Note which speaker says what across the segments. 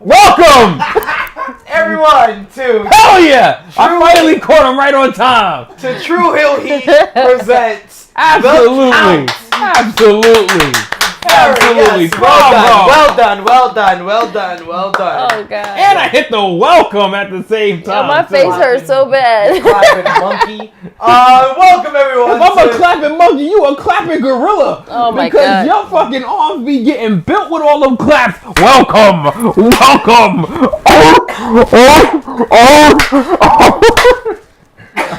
Speaker 1: Welcome,
Speaker 2: everyone, to
Speaker 1: hell yeah! I finally caught him right on time.
Speaker 2: To True Hill Heat presents
Speaker 1: Absolutely.
Speaker 2: Yes. Well done.
Speaker 3: Oh, God.
Speaker 1: And I hit the welcome at the same time.
Speaker 3: My face hurts so bad.
Speaker 2: Clapping monkey. Welcome, everyone.
Speaker 1: If I'm a clapping monkey, you a clapping gorilla.
Speaker 3: Oh, my
Speaker 1: because
Speaker 3: God.
Speaker 1: your fucking arms be getting built with all them claps. Welcome.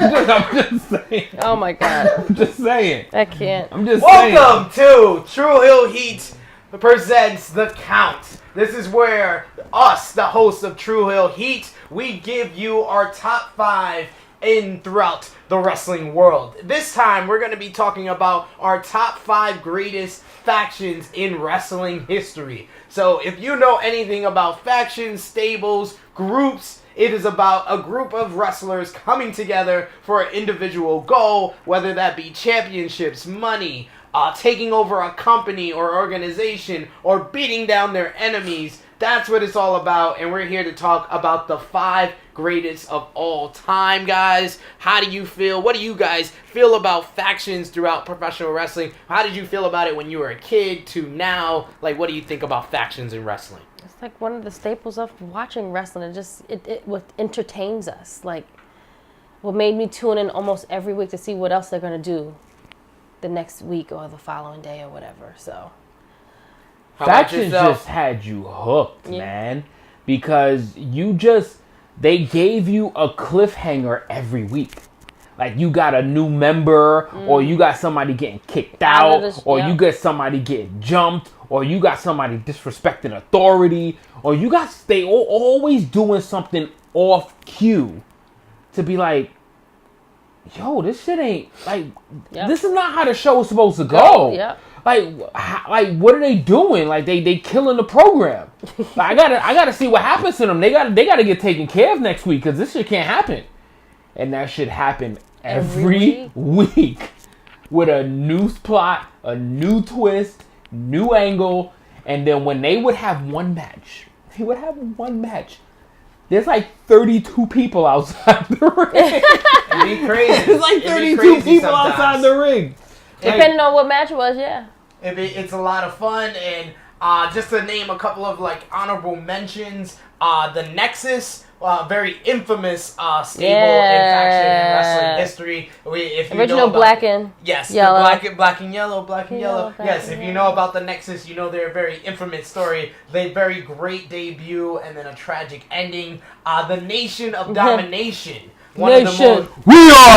Speaker 1: I'm just saying.
Speaker 3: Oh, my God.
Speaker 1: I'm just saying.
Speaker 3: I can't.
Speaker 1: I'm just saying.
Speaker 2: Welcome to True Hill Heat presents The Count. This is where us, the hosts of True Hill Heat, we give you our top 5 throughout the wrestling world. This time, we're going to be talking about our top 5 greatest factions in wrestling history. So, if you know anything about factions, stables, groups, it is about a group of wrestlers coming together for an individual goal, whether that be championships, money, taking over a company or organization, or beating down their enemies. That's what it's all about, and we're here to talk about the 5 greatest of all time, guys. How do you feel? What do you guys feel about factions throughout professional wrestling? How did you feel about it when you were a kid to now? Like, what do you think about factions in wrestling?
Speaker 3: It's like one of the staples of watching wrestling. It entertains us. Like, what made me tune in almost every week to see what else they're going to do the next week or the following day or whatever. So
Speaker 1: Factions just had you hooked, man. Because they gave you a cliffhanger every week. Like, you got a new member, or you got somebody getting kicked out, or you got somebody getting jumped, or you got somebody disrespecting authority, or they always doing something off cue to be like, yo, this shit ain't, like, this is not how the show is supposed to go. Like, what are they doing? Like, they killing the program. Like, I gotta see what happens to them. They gotta get taken care of next week, because this shit can't happen. And that shit happen every week with a new plot, a new twist, new angle. And then when they would have one match, there's like 32 people outside the ring.
Speaker 2: It'd be crazy.
Speaker 1: There's like 32 people outside the ring.
Speaker 3: Depending on what match it was,
Speaker 2: It's a lot of fun. And just to name a couple of like honorable mentions, the Nexus, very infamous stable and faction in wrestling history.
Speaker 3: Original black and yellow.
Speaker 2: Black and yellow. Yes, if you know about the Nexus, you know their very infamous story. They very great debut and then a tragic ending. The Nation of Domination.
Speaker 1: We are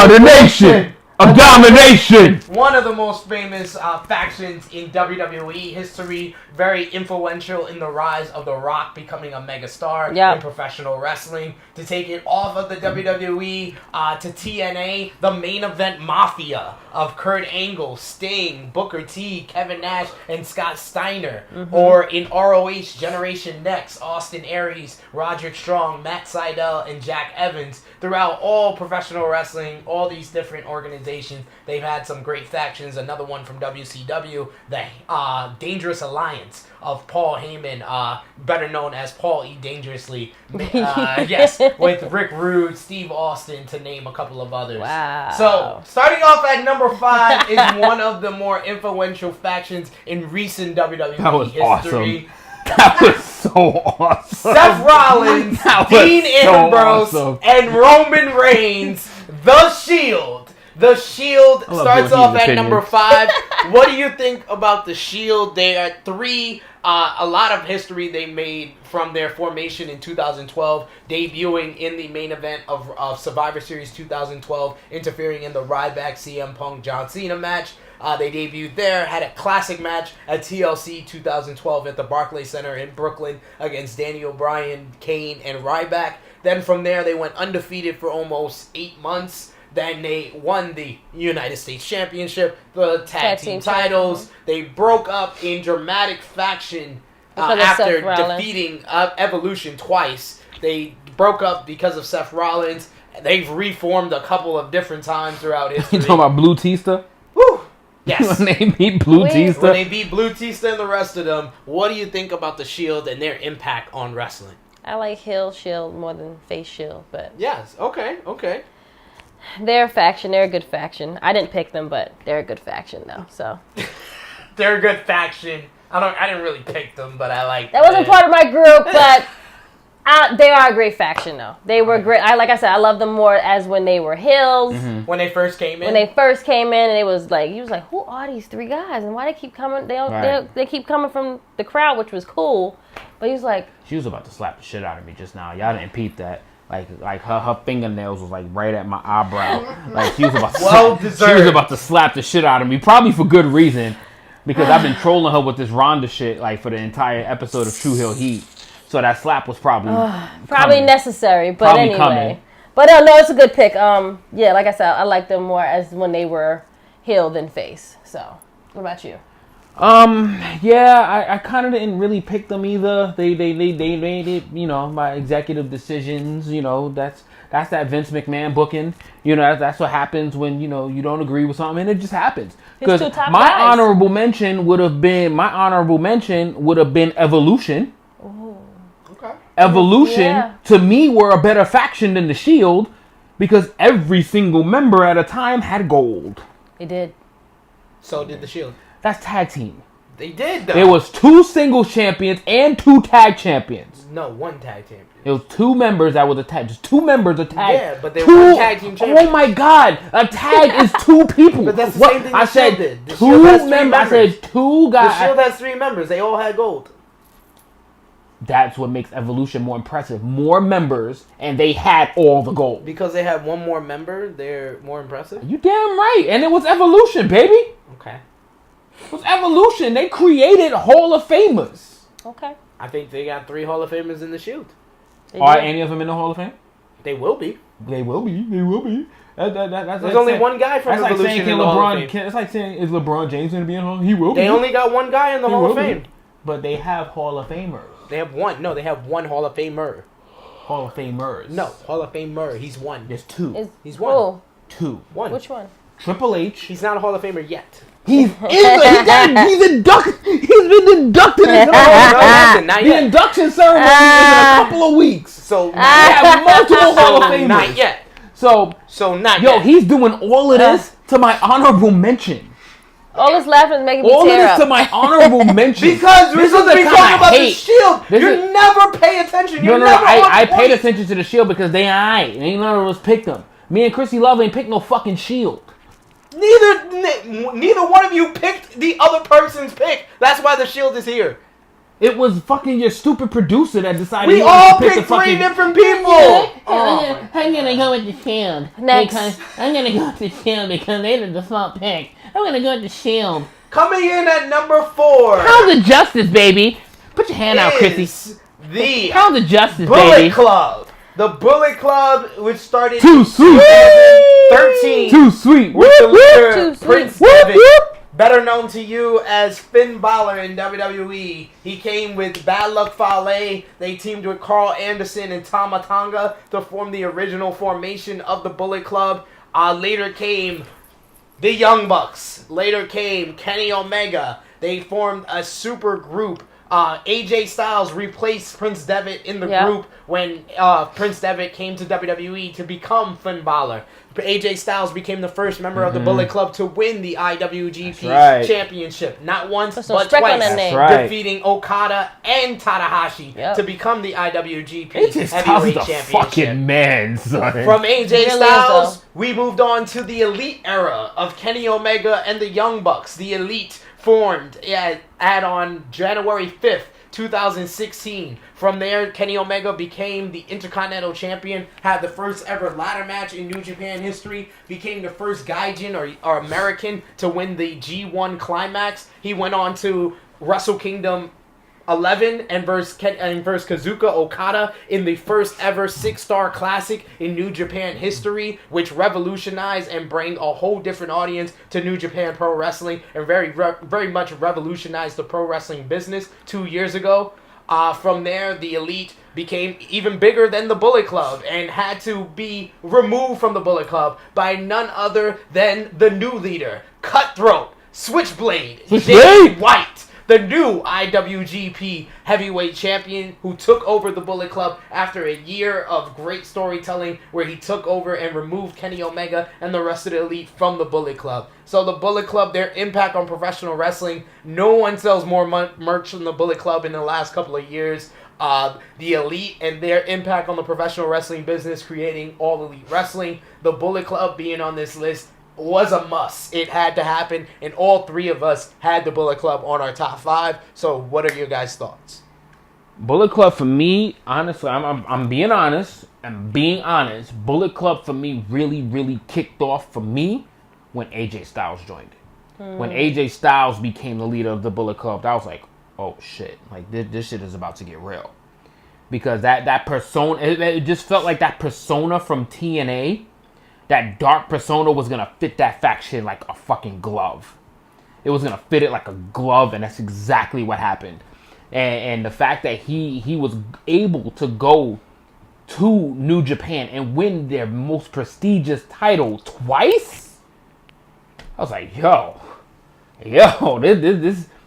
Speaker 1: the Nation of Domination.
Speaker 2: One of the most famous factions in WWE history, very influential in the rise of The Rock becoming a megastar in professional wrestling. To take it off of the WWE to TNA, the Main Event Mafia of Kurt Angle, Sting, Booker T, Kevin Nash, and Scott Steiner. Or in ROH Generation Next, Austin Aries, Roderick Strong, Matt Sydal, and Jack Evans. Throughout all professional wrestling, all these different organizations, they've had some great factions. Another one from WCW, the Dangerous Alliance of Paul Heyman, better known as Paul E. Dangerously. With Rick Rude, Steve Austin, to name a couple of others.
Speaker 3: Wow.
Speaker 2: So, starting off at number 5 is one of the more influential factions in recent WWE history.
Speaker 1: Awesome. That was so awesome.
Speaker 2: Seth Rollins, Dean Ambrose, and Roman Reigns, The Shield. The Shield starts off at number 5. What do you think about The Shield? They are 3. A lot of history they made from their formation in 2012, debuting in the main event of Survivor Series 2012, interfering in the Ryback CM Punk John Cena match. They debuted there, had a classic match at TLC 2012 at the Barclays Center in Brooklyn against Daniel Bryan, Kane, and Ryback. Then from there, they went undefeated for almost 8 months. Then they won the United States Championship, the tag team titles. They broke up in dramatic faction after defeating Evolution twice. They broke up because of Seth Rollins. They've reformed a couple of different times throughout history.
Speaker 1: You talking about Blue Tista?
Speaker 2: Woo! Yes.
Speaker 1: When they beat Blue
Speaker 3: Wait.
Speaker 1: Tista.
Speaker 2: When they beat Blue Tista and the rest of them, what do you think about the Shield and their impact on wrestling?
Speaker 3: I like heel Shield more than face Shield, but
Speaker 2: Yes. Okay.
Speaker 3: they're a faction. They're a good faction. I didn't pick them, but they're a good faction though. So
Speaker 2: They're a good faction. I didn't really pick them, but I like.
Speaker 3: that wasn't part of my group, but they are a great faction though. They were great. Like I said, I love them more as when they were heels.
Speaker 1: Mm-hmm.
Speaker 2: When they first came in.
Speaker 3: When they first came in, and it was like you was like, who are these three guys, and why they keep coming? They keep coming from the crowd, which was cool. But he was like,
Speaker 1: She was about to slap the shit out of me just now. Y'all didn't peep that. Like her fingernails was like right at my eyebrow. Like she was about to she was about to slap the shit out of me, probably for good reason, because I've been trolling her with this Ronda shit like for the entire episode of True Hill Heat. So that slap was probably
Speaker 3: necessary, but
Speaker 1: Probably
Speaker 3: anyway.
Speaker 1: coming.
Speaker 3: But no, it's a good pick. Yeah, like I said, I like them more as when they were heel than face. So, what about you?
Speaker 1: Yeah, I kind of didn't really pick them either. They made it, by executive decisions. That's that Vince McMahon booking. That's what happens when you don't agree with something, and it just happens. Because my honorable mention would have been Evolution.
Speaker 3: Ooh.
Speaker 2: Okay.
Speaker 1: Evolution to me were a better faction than the Shield because every single member at a time had gold.
Speaker 3: They did.
Speaker 2: So did the Shield.
Speaker 1: That's tag team.
Speaker 2: They did though.
Speaker 1: There was 2 singles champions and 2 tag champions.
Speaker 2: No, 1 tag champion.
Speaker 1: It was 2 members that was a tag. Just 2 members of tag.
Speaker 2: Yeah, but they were tag team champions.
Speaker 1: Oh my god, a tag is 2 people.
Speaker 2: But that's the same thing
Speaker 1: I
Speaker 2: the Shield
Speaker 1: said
Speaker 2: did. The
Speaker 1: 2
Speaker 2: Shield has 3
Speaker 1: members. I
Speaker 2: members.
Speaker 1: said 2 guys.
Speaker 2: The Shield has 3 members. They all had gold.
Speaker 1: That's what makes Evolution more impressive. More members, and they had all the gold.
Speaker 2: Because they had 1 more member, they're more impressive?
Speaker 1: You damn right. And it was Evolution, baby.
Speaker 2: Okay.
Speaker 1: It was Evolution. They created Hall of Famers.
Speaker 3: Okay.
Speaker 2: I think they got 3 Hall of Famers in the Shield.
Speaker 1: Are any of them in the Hall of Fame?
Speaker 2: They will be.
Speaker 1: They will be. They will be. That's
Speaker 2: There's
Speaker 1: like
Speaker 2: only
Speaker 1: saying,
Speaker 2: one guy from
Speaker 1: that's like
Speaker 2: Evolution
Speaker 1: saying,
Speaker 2: in the Hall of Fame.
Speaker 1: It's like saying, is LeBron James going to be in the Hall? He will be.
Speaker 2: They only got 1 guy in the
Speaker 1: He
Speaker 2: Hall of
Speaker 1: will be.
Speaker 2: Fame.
Speaker 1: But they have Hall of Famers.
Speaker 2: They have 1. No, they have 1 Hall of Famer.
Speaker 1: Hall of Famers.
Speaker 2: No, Hall of Famer. He's 1.
Speaker 1: There's 2.
Speaker 2: He's 1.
Speaker 3: Oh,
Speaker 1: 2.
Speaker 2: 1.
Speaker 3: which one?
Speaker 1: Triple H.
Speaker 2: He's not a Hall of Famer yet.
Speaker 1: He's inducted. He's been inducted into the Hall of Fame.
Speaker 2: Not
Speaker 1: The
Speaker 2: yet.
Speaker 1: induction ceremony is in a couple of weeks.
Speaker 2: So,
Speaker 1: They have multiple Hall of Famers.
Speaker 2: not yet.
Speaker 1: So
Speaker 2: not
Speaker 1: yo,
Speaker 2: yet.
Speaker 1: he's doing all of this to my honorable mention.
Speaker 3: All this laughing is making me
Speaker 1: All of
Speaker 3: tear
Speaker 1: this
Speaker 3: up.
Speaker 1: to my honorable mention.
Speaker 2: Because we're
Speaker 1: This is
Speaker 2: supposed to
Speaker 1: the
Speaker 2: be
Speaker 1: kind
Speaker 2: talking
Speaker 1: of
Speaker 2: about the
Speaker 1: hate.
Speaker 2: Shield.
Speaker 1: This
Speaker 2: You
Speaker 1: is-
Speaker 2: never pay attention. You're
Speaker 1: No,
Speaker 2: never on
Speaker 1: I paid
Speaker 2: point.
Speaker 1: attention to the Shield because they aight. Ain't none of us picked them. Me and Krssi Luv ain't picked no fucking Shield.
Speaker 2: Neither one of you picked the other person's pick. That's why the Shield is here.
Speaker 1: It was fucking your stupid producer that decided
Speaker 2: We
Speaker 1: he wanted
Speaker 2: all
Speaker 1: to pick the
Speaker 2: picked 3
Speaker 1: fucking...
Speaker 2: different people.
Speaker 1: I'm gonna go with the Shield.
Speaker 3: Next.
Speaker 1: I'm gonna go with the Shield because they did the small pick. I'm gonna go with the Shield.
Speaker 2: Coming in at number 4.
Speaker 1: How's the justice, baby? Put your hand out, Krssi.
Speaker 2: is the
Speaker 1: How's the justice,
Speaker 2: Bullet
Speaker 1: baby?
Speaker 2: Club. The Bullet Club, which started
Speaker 1: Too
Speaker 2: in
Speaker 1: sweet.
Speaker 2: 2013
Speaker 1: Too sweet.
Speaker 2: with the leader
Speaker 3: Too sweet.
Speaker 2: Prince
Speaker 1: Whoop,
Speaker 2: Devitt,
Speaker 1: whoop.
Speaker 2: better known to you as Finn Balor in WWE. He came with Bad Luck Fale. They teamed with Carl Anderson and Tama Tonga to form the original formation of the Bullet Club. Later came the Young Bucks. Later came Kenny Omega. They formed a super group. AJ Styles replaced Prince Devitt in the group when Prince Devitt came to WWE to become Finn Balor. AJ Styles became the first member of the Bullet Club to win the IWGP Championship. Not once,
Speaker 3: Put some
Speaker 2: but
Speaker 3: respect on
Speaker 2: twice.
Speaker 3: that name.
Speaker 1: Right.
Speaker 2: Defeating Okada and Tanahashi to become the IWGP
Speaker 1: AJ Styles is
Speaker 2: Heavyweight
Speaker 1: the
Speaker 2: Championship.
Speaker 1: fucking man, son.
Speaker 2: From AJ
Speaker 3: Really is,
Speaker 2: Styles,
Speaker 3: though.
Speaker 2: we moved on to the Elite era of Kenny Omega and the Young Bucks. The Elite formed on January 5th, 2016. From there, Kenny Omega became the Intercontinental Champion, had the first ever ladder match in New Japan history, became the first Gaijin or American to win the G1 Climax. He went on to Wrestle Kingdom 11 and versus Kazuka Okada in the first ever 6-star classic in New Japan history, which revolutionized and bring a whole different audience to New Japan Pro Wrestling and very much revolutionized the pro wrestling business 2 years ago. From there, the Elite became even bigger than the Bullet Club and had to be removed from the Bullet Club by none other than the new leader, Cutthroat. Switchblade Jay White, the new IWGP Heavyweight Champion, who took over the Bullet Club after a year of great storytelling where he took over and removed Kenny Omega and the rest of the Elite from the Bullet Club. So the Bullet Club, their impact on professional wrestling, no one sells more merch than the Bullet Club in the last couple of years. The Elite and their impact on the professional wrestling business, creating All Elite Wrestling. The Bullet Club being on this list was a must. It had to happen, and all three of us had the Bullet Club on our top 5. So what are your guys' thoughts?
Speaker 1: Bullet Club for me, honestly, I'm being honest. Bullet Club for me really kicked off for me when AJ Styles joined it. When AJ Styles became the leader of the Bullet Club, I was like, oh shit, like this shit is about to get real. Because that persona, it just felt like that persona from TNA, that dark persona was going to fit that faction like a fucking glove. It was going to fit it like a glove, and that's exactly what happened. And the fact that he was able to go to New Japan and win their most prestigious title twice, I was like, yo,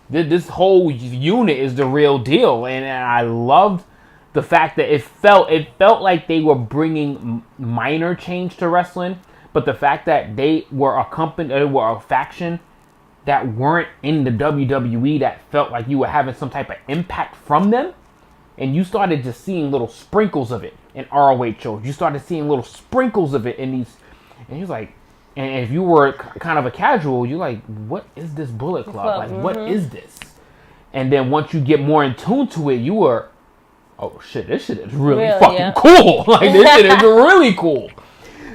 Speaker 1: this whole unit is the real deal. And I loved the fact that it felt like they were bringing minor change to wrestling, but the fact that they were a faction that weren't in the WWE, that felt like you were having some type of impact from them, and you started just seeing little sprinkles of it in ROH shows. You started seeing little sprinkles of it in these, and you're like, and if you were kind of a casual, you're like, what is this Bullet Club? Like, what is this? And then once you get more in tune to it, you were, oh shit, this shit is really fucking cool. Like, this shit is really cool.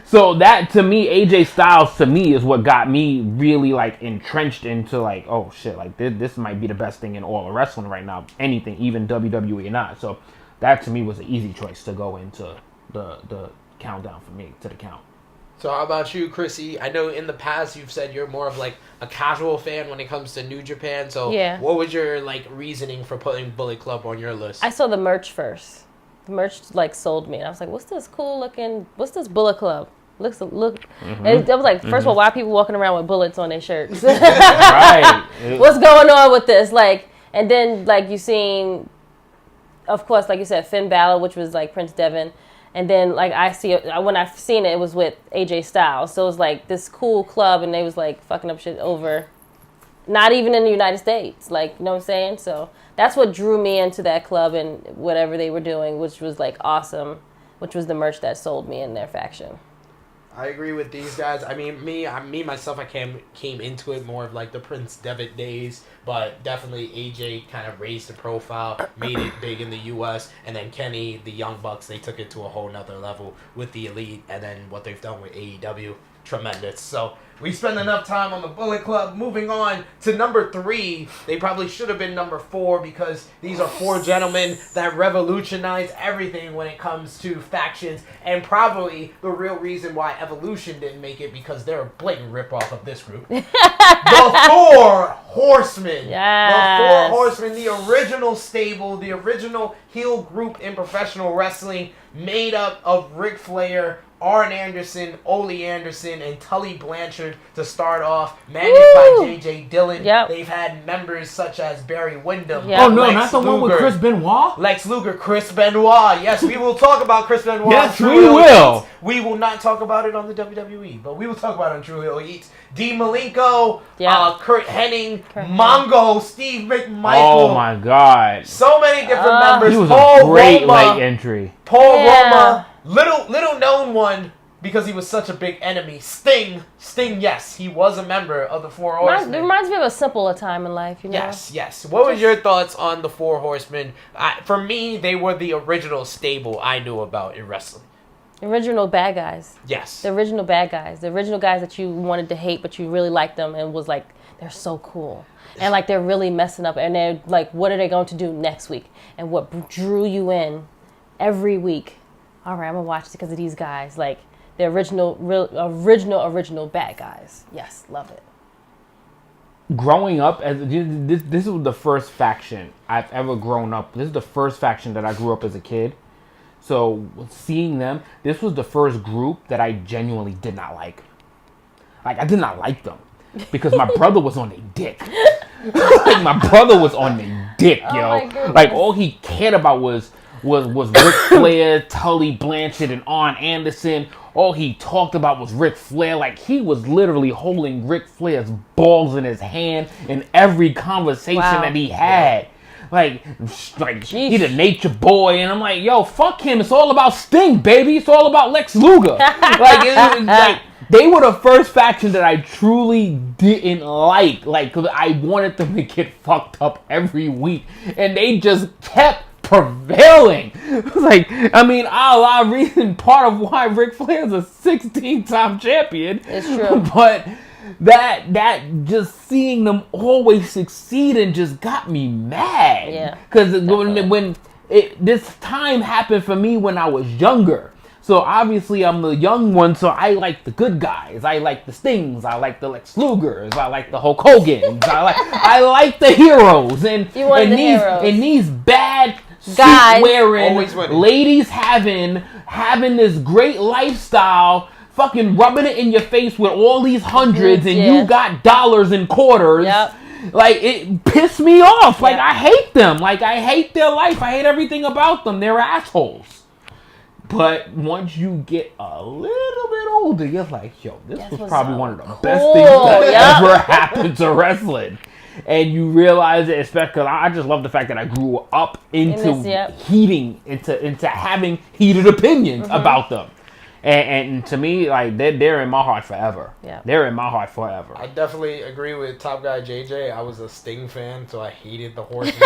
Speaker 1: So that, to me, AJ Styles, to me, is what got me really, like, entrenched into, like, oh shit, like, this might be the best thing in all of wrestling right now. Anything, even WWE or not. So that, to me, was an easy choice to go into the countdown for me, to the count.
Speaker 2: So how about you, Krssi? I know in the past you've said you're more of like a casual fan when it comes to New Japan. So what was your like reasoning for putting Bullet Club on your list?
Speaker 3: I saw the merch first. The merch like sold me, and I was like, "What's this cool looking? What's this Bullet Club? Look." Mm-hmm. And I was like, first of all, why are people walking around with bullets on their shirts? Right. What's going on with this? Like, and then like you seen, of course, like you said, Finn Balor, which was like Prince Devitt. And then, like, when I've seen it, it was with AJ Styles. So it was, like, this cool club, and they was, like, fucking up shit over, not even in the United States. Like, you know what I'm saying? So that's what drew me into that club and whatever they were doing, which was, like, awesome, which was the merch that sold me in their faction.
Speaker 2: I agree with these guys. I mean, myself, I came into it more of like the Prince Devitt days, but definitely AJ kind of raised the profile, made it big in the U.S., and then Kenny, the Young Bucks, they took it to a whole nother level with the Elite, and then what they've done with AEW, tremendous. So we spent enough time on the Bullet Club. Moving on to number 3. They probably should have been number 4 because these are 4 gentlemen that revolutionized everything when it comes to factions, and probably the real reason why Evolution didn't make it, because they're a blatant ripoff of this group. The 4 Horsemen.
Speaker 3: Yes.
Speaker 2: The 4 Horsemen, the original stable, the original heel group in professional wrestling, made up of Ric Flair, Arn Anderson, Ole Anderson, and Tully Blanchard to start off, managed by JJ Dillon.
Speaker 3: Yep.
Speaker 2: They've had members such as Barry Windham.
Speaker 3: Yep.
Speaker 1: Oh no,
Speaker 2: Lex
Speaker 1: not the
Speaker 2: Luger,
Speaker 1: one with Chris Benoit?
Speaker 2: Lex Luger, Chris Benoit. Yes, we will talk about Chris Benoit.
Speaker 1: Yes,
Speaker 2: True
Speaker 1: we
Speaker 2: Heel
Speaker 1: will.
Speaker 2: Heat. We will not talk about it on the WWE, but we will talk about it on True Heel Heat. Dean Malenko, Kurt Hennig, Mongo, Steve McMichael.
Speaker 1: Oh my God!
Speaker 2: So many different members.
Speaker 1: He was
Speaker 2: Paul
Speaker 1: a great
Speaker 2: Roma,
Speaker 1: late entry.
Speaker 2: Paul Roma, little known one because he was such a big enemy. Sting, yes, he was a member of the 4 Horsemen.
Speaker 3: It reminds me of a simpler time in life, you know?
Speaker 2: Yes. What was your thoughts on the 4 Horsemen? For me, they were the original stable I knew about in wrestling.
Speaker 3: Original bad guys.
Speaker 2: Yes.
Speaker 3: The original bad guys. The original guys that you wanted to hate, but you really liked them and was like, they're so cool. And like, they're really messing up. And they're like, what are they going to do next week? And what drew you in every week? All right, I'm going to watch it because of these guys. Like, the original bad guys. Yes, love it.
Speaker 1: Growing up, this was the first faction I've ever grown up. This is the first faction that I grew up as a kid. So seeing them, this was the first group that I genuinely did not like. Like, I did not like them. because my brother was on a dick. Like, my brother was on a dick, yo. Like, all he cared about was Ric Flair, Tully Blanchard, and Arn Anderson. All he talked about was Ric Flair. Like, he was literally holding Ric Flair's balls in his hand in every conversation that he had. Like he's a nature boy, and I'm like, yo, fuck him. It's all about Sting, baby. It's all about Lex Luger. Like, they were the first faction that I truly didn't like. Like, 'cause I wanted them to get fucked up every week, and they just kept prevailing. Like, I mean, part of why Ric Flair is a 16-time champion.
Speaker 3: It's true.
Speaker 1: But that just seeing them always succeed and just got me mad.
Speaker 3: Yeah.
Speaker 1: Because when this time happened for me when I was younger. So obviously I'm the young one, so I like the good guys. I like the Stings. I like the Lex Lugers. I like the Hulk Hogans. I like the heroes. And these bad
Speaker 3: guys
Speaker 1: wearing ladies having this great lifestyle, fucking rubbing it in your face with all these hundreds, and you got dollars and quarters.
Speaker 3: Yep.
Speaker 1: Like, it pissed me off. Like, I hate them. Like, I hate their life. I hate everything about them. They're assholes. But once you get a little bit older, you're like, yo, this was probably one of the best things that ever happened to wrestling. And you realize it, especially because I just love the fact that I grew up into having heated opinions about them. And to me, like, they're in my heart forever. Yeah. They're in my heart forever.
Speaker 2: I definitely agree with Top Guy JJ. I was a Sting fan, so I hated the Horsemen.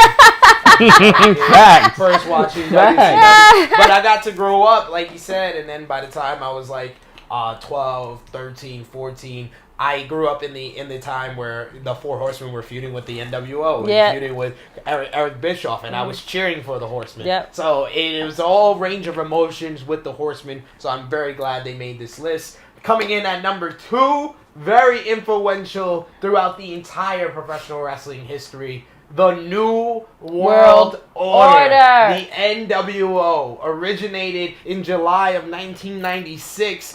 Speaker 2: First watching WCW. But I got to grow up, like you said, and then by the time I was like 12, 13, 14, I grew up in the time where the Four Horsemen were feuding with the NWO and feuding with Eric Bischoff, and I was cheering for the Horsemen. Yep. So it was all range of emotions with the Horsemen, so I'm very glad they made this list. Coming in at number 2, very influential throughout the entire professional wrestling history, the New World Order. The NWO originated in July of 1996.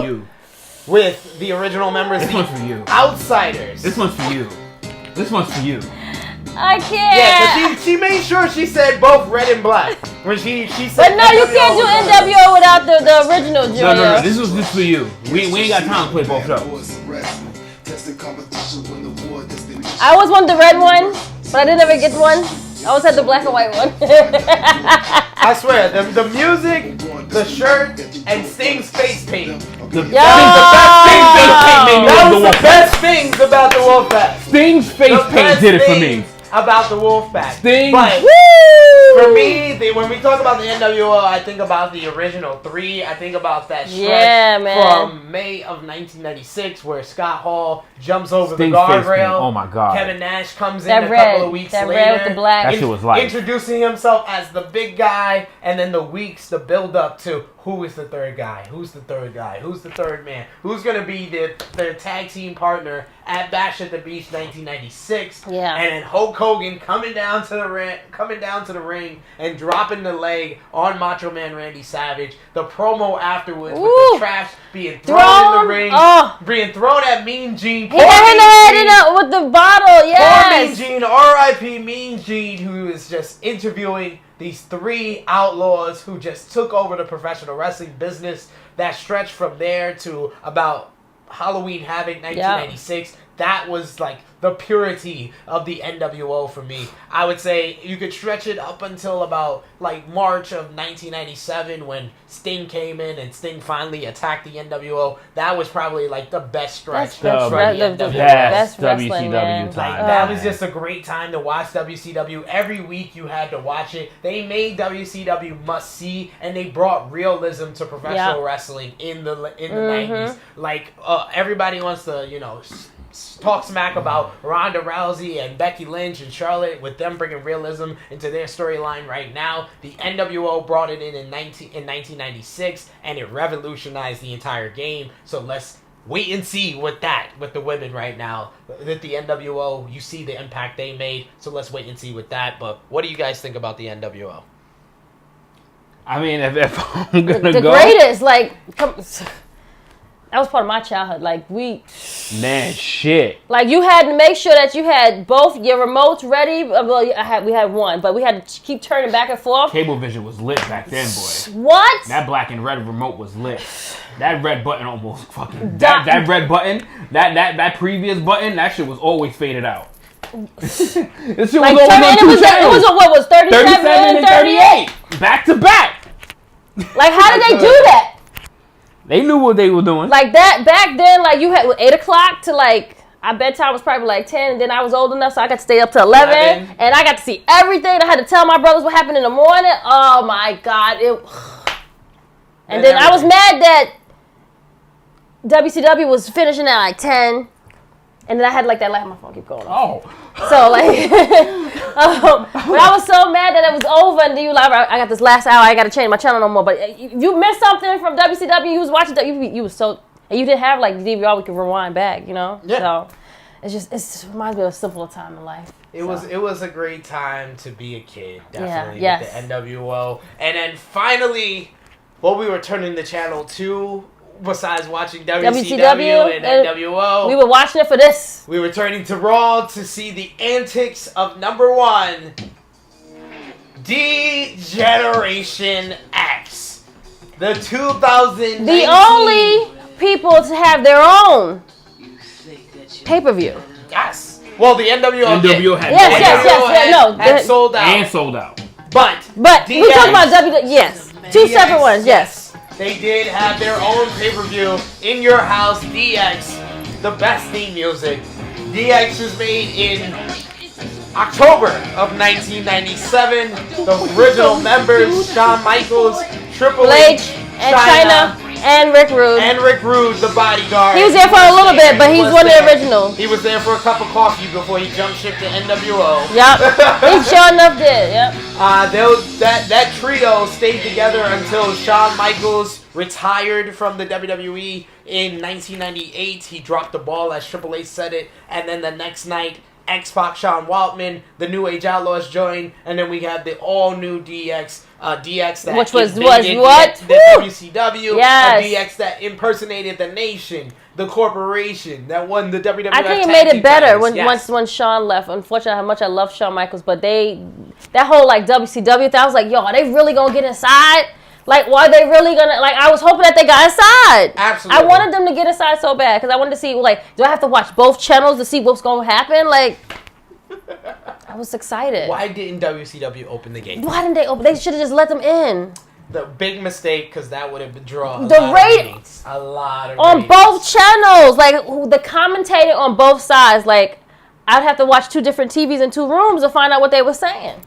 Speaker 1: You.
Speaker 2: With the original members,
Speaker 1: this one's for you.
Speaker 2: Outsiders.
Speaker 1: This one's for you. This one's for you.
Speaker 3: I can't.
Speaker 2: Yeah, so she made sure she said both red and black when she said.
Speaker 3: But no, you can't do NWO without the original, Junior.
Speaker 1: No. This was just for you. We ain't got time to play both shows.
Speaker 3: I always wanted the red one, but I didn't ever get one. I always had the black and white one.
Speaker 2: I swear, the music, the shirt, and Sting's face paint.
Speaker 1: The best things about the Wolfpack. Sting's face paint did it for me.
Speaker 2: About the Wolfpack.
Speaker 1: Sting.
Speaker 2: But for me, when we talk about the NWO, I think about the original 3. I think about that stretch from May of 1996 where Scott Hall jumps over the guardrail.
Speaker 1: Oh my God.
Speaker 2: Kevin Nash comes in a couple of weeks later.
Speaker 3: Red with the black.
Speaker 1: That shit was like
Speaker 2: introducing himself as the big guy, and then the build up to who is the third guy? Who's the third guy? Who's the third man? Who's going to be their tag team partner at Bash at the Beach 1996?
Speaker 3: Yeah.
Speaker 2: And then Hulk Hogan coming down to the ring and dropping the leg on Macho Man Randy Savage. The promo afterwards with the trash being thrown in the ring, being thrown at Mean Gene.
Speaker 3: He got hit with the bottle, yes.
Speaker 2: Poor Mean Gene, R.I.P. Mean Gene, who is just interviewing these 3 outlaws who just took over the professional wrestling business. That stretched from there to about Halloween Havoc 1996. Yep. That was like the purity of the NWO for me. I would say you could stretch it up until about like March of 1997 when Sting came in and Sting finally attacked the NWO. That was probably like the best stretch.
Speaker 1: The best WCW time.
Speaker 2: That was just a great time to watch WCW. Every week you had to watch it. They made WCW must see, and they brought realism to professional wrestling in the 90s. Like everybody wants to, talk smack about Ronda Rousey and Becky Lynch and Charlotte, with them bringing realism into their storyline right now. The NWO brought it in 1996, and it revolutionized the entire game. So let's wait and see with the women right now. With the NWO, you see the impact they made. So let's wait and see with that. But what do you guys think about the NWO?
Speaker 1: I mean, if I'm gonna
Speaker 3: the
Speaker 1: go,
Speaker 3: greatest, That was part of my childhood. Like,
Speaker 1: Man, shit.
Speaker 3: Like, you had to make sure that you had both your remotes ready. Well, we had one, but we had to keep turning back and forth.
Speaker 1: Cablevision was lit back then, boy.
Speaker 3: What?
Speaker 1: That black and red remote was lit. That red button almost fucking... That red button, that previous button, that shit was always faded out. This shit was
Speaker 3: like,
Speaker 1: always on two channels.
Speaker 3: It was what was 37 and 38?
Speaker 1: Back to back.
Speaker 3: Like, how did they do that?
Speaker 1: They knew what they were doing.
Speaker 3: Like that back then, like you had 8 o'clock to like our bedtime was probably like 10, and then I was old enough so I got to stay up to 11. And I got to see everything. I had to tell my brothers what happened in the morning. Oh my God! And then I was mad that WCW was finishing at like 10, and then I had like that light. My phone keep going off.
Speaker 1: Oh.
Speaker 3: So like, but I was so mad that it was over, and then you like, I got this last hour, I got to change my channel no more. But if you missed something from WCW, you was watching, you was so, and you didn't have like the DVR we could rewind back, you know.
Speaker 1: Yeah.
Speaker 3: So it just reminds me of a simpler time in life.
Speaker 2: It was a great time to be a kid, definitely.
Speaker 3: Yeah,
Speaker 2: with the NWO, and then finally, what we were turning the channel to. Besides watching WCW and NWO,
Speaker 3: we were watching it for this.
Speaker 2: We were turning to Raw to see the antics of number one, D-Generation X. The 2019...
Speaker 3: The only people to have their own pay-per-view.
Speaker 2: Yes. Well, the NWO
Speaker 1: had
Speaker 2: had sold out.
Speaker 1: And sold out.
Speaker 2: But
Speaker 3: DX, we talking about WWE, yes. Two separate ones, yes.
Speaker 2: They did have their own pay-per-view, In Your House, DX, the best theme music. DX was made in October of 1997. The original members, Shawn Michaels, Triple H,
Speaker 3: and Chyna, and Rick Rude.
Speaker 2: And Rick Rude, the bodyguard.
Speaker 3: He was there for a little bit, but he's one of the originals.
Speaker 2: He was there for a cup of coffee before he jumped ship to NWO.
Speaker 3: Yep, he sure enough did, yep.
Speaker 2: That trio stayed together until Shawn Michaels retired from the WWE in 1998. He dropped the ball, as Triple H said it, and then the next night, X-Pac, Sean Waltman, the New Age Outlaws joined, and then we had the all-new DX that
Speaker 3: which was
Speaker 2: what? The WCW,
Speaker 3: yes.
Speaker 2: a DX that impersonated the Nation, the corporation that won the WWF.
Speaker 3: I think it made it better when Shawn left. Unfortunately, how much I love Shawn Michaels, but that whole like WCW thing, I was like, yo, are they really gonna get inside? Like, why are they really gonna, like, I was hoping that they got inside.
Speaker 2: Absolutely.
Speaker 3: I wanted them to get inside so bad, because I wanted to see, like, do I have to watch both channels to see what's going to happen? Like, I was excited.
Speaker 2: Why didn't WCW open the gate?
Speaker 3: Why didn't they open? They should have just let them in.
Speaker 2: The big mistake, because that would have drawn
Speaker 3: a lot
Speaker 2: of
Speaker 3: on
Speaker 2: ratings.
Speaker 3: both channels. Like, the commentator on both sides, like, I'd have to watch 2 different TVs in 2 rooms to find out what they were saying.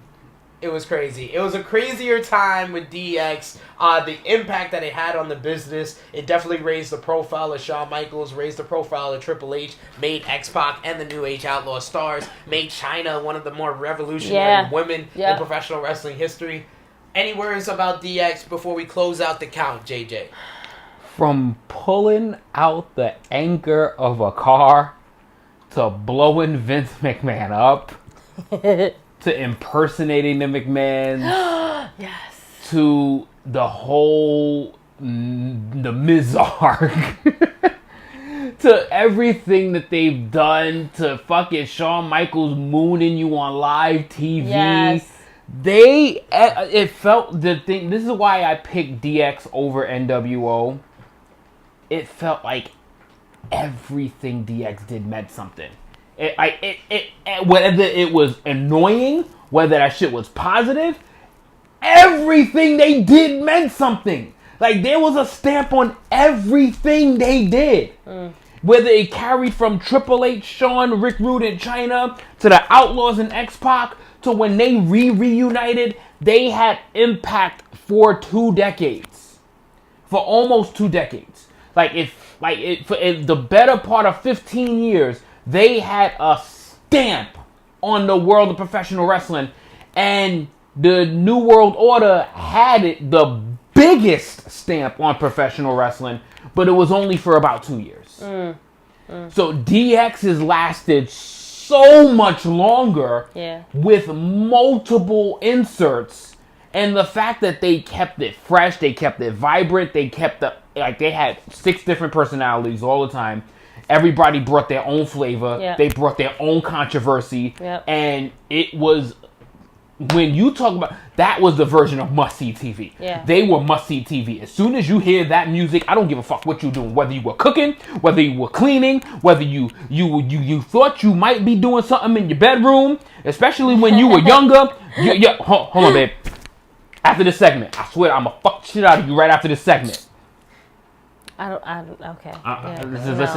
Speaker 2: It was crazy. It was a crazier time with DX. The impact that it had on the business, it definitely raised the profile of Shawn Michaels, raised the profile of Triple H, made X-Pac and the New Age Outlaw stars, made Chyna one of the more revolutionary women in professional wrestling history. Any words about DX before we close out the count, JJ?
Speaker 1: From pulling out the anchor of a car to blowing Vince McMahon up to impersonating the McMahons,
Speaker 3: yes,
Speaker 1: to the whole the Mizark, to everything that they've done, to fucking Shawn Michaels mooning you on live TV.
Speaker 3: Yes.
Speaker 1: It felt the thing. This is why I picked DX over NWO. It felt like everything DX did meant something. Whether it was annoying, whether that shit was positive, everything they did meant something. Like, there was a stamp on everything they did. Whether it carried from Triple H, Shawn, Rick Rude, and Chyna, to the Outlaws and X-Pac, to when they reunited, they had impact for 2 decades. For almost 2 decades. For the better part of 15 years, they had a stamp on the world of professional wrestling, and the New World Order had the biggest stamp on professional wrestling, but it was only for about 2 years. So DX has lasted so much longer with multiple inserts And the fact that they kept it fresh, they kept it vibrant, they kept they had 6 different personalities all the time. Everybody brought their own flavor.
Speaker 3: Yeah.
Speaker 1: They brought their own controversy.
Speaker 3: Yep.
Speaker 1: And it was, when you talk about, that was the version of must-see TV.
Speaker 3: Yeah.
Speaker 1: They were must-see TV. As soon as you hear that music, I don't give a fuck what you're doing. Whether you were cooking, whether you were cleaning, whether you thought you might be doing something in your bedroom, especially when you were younger. Hold on, babe. After this segment, I swear I'm gonna fuck shit out of you right after this segment.
Speaker 3: Okay.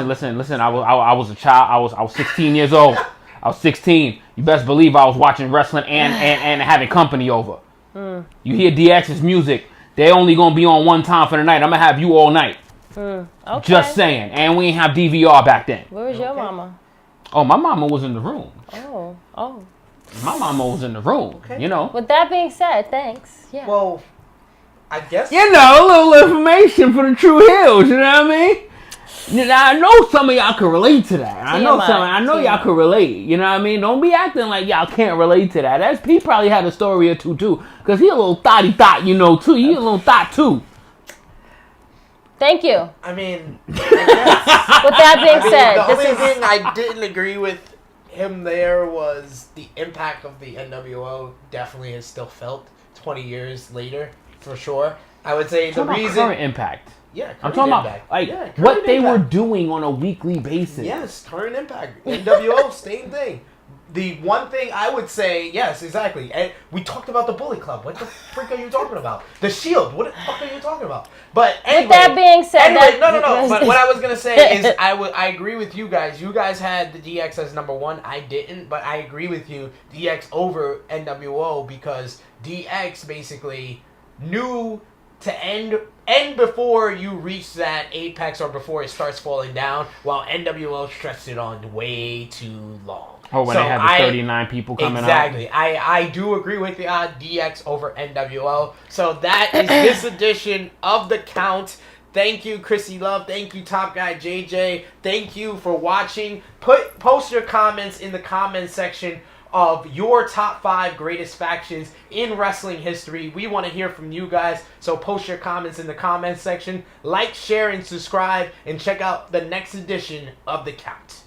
Speaker 1: Listen. I was a child. I was 16 years old. I was 16. You best believe I was watching wrestling and having company over. You hear DX's music, they only gonna be on one time for the night. I'm gonna have you all night.
Speaker 3: Okay.
Speaker 1: Just saying. And we ain't have DVR back then.
Speaker 3: Where was your mama?
Speaker 1: Oh, my mama was in the room.
Speaker 3: Oh.
Speaker 1: My mama was in the room.
Speaker 2: Okay.
Speaker 1: You know.
Speaker 3: With that being said, thanks. Yeah.
Speaker 2: Well, I guess.
Speaker 1: You know, a little information for the true heels. You know what I mean? Now, I know some of y'all can relate to that. I know y'all can relate. You know what I mean? Don't be acting like y'all can't relate to that. SP probably had a story or two too, cause he a little thotty thought, you know, too. He a little thought too.
Speaker 3: Thank you.
Speaker 2: I mean, I guess.
Speaker 3: With that being said,
Speaker 2: the only
Speaker 3: this is
Speaker 2: thing I didn't agree with him there was the impact of the NWO definitely is still felt 20 years later, for sure. I would say the reason...
Speaker 1: current impact.
Speaker 2: Yeah,
Speaker 1: I'm talking
Speaker 2: impact.
Speaker 1: about what they were doing on a weekly basis.
Speaker 2: Yes, current impact. NWO, same thing. The one thing I would say, yes, exactly. And we talked about the Bullet Club. What the frick are you talking about? The Shield. What the fuck are you talking about? But anyway,
Speaker 3: with that being said,
Speaker 2: no. But what I was gonna say is, I agree with you guys. You guys had the DX as number 1. I didn't, but I agree with you. DX over NWO because DX basically knew to end before you reach that apex or before it starts falling down, while NWO stretched it on way too long.
Speaker 1: Oh, when they had the 39 people coming out.
Speaker 2: Exactly. I do agree with the DX over NWO. So that is this edition of The Count. Thank you, Krssi Luv. Thank you, Top Guy JJ. Thank you for watching. Post your comments in the comments section of your top 5 greatest factions in wrestling history. We want to hear from you guys, so post your comments in the comments section. Like, share, and subscribe, and check out the next edition of The Count.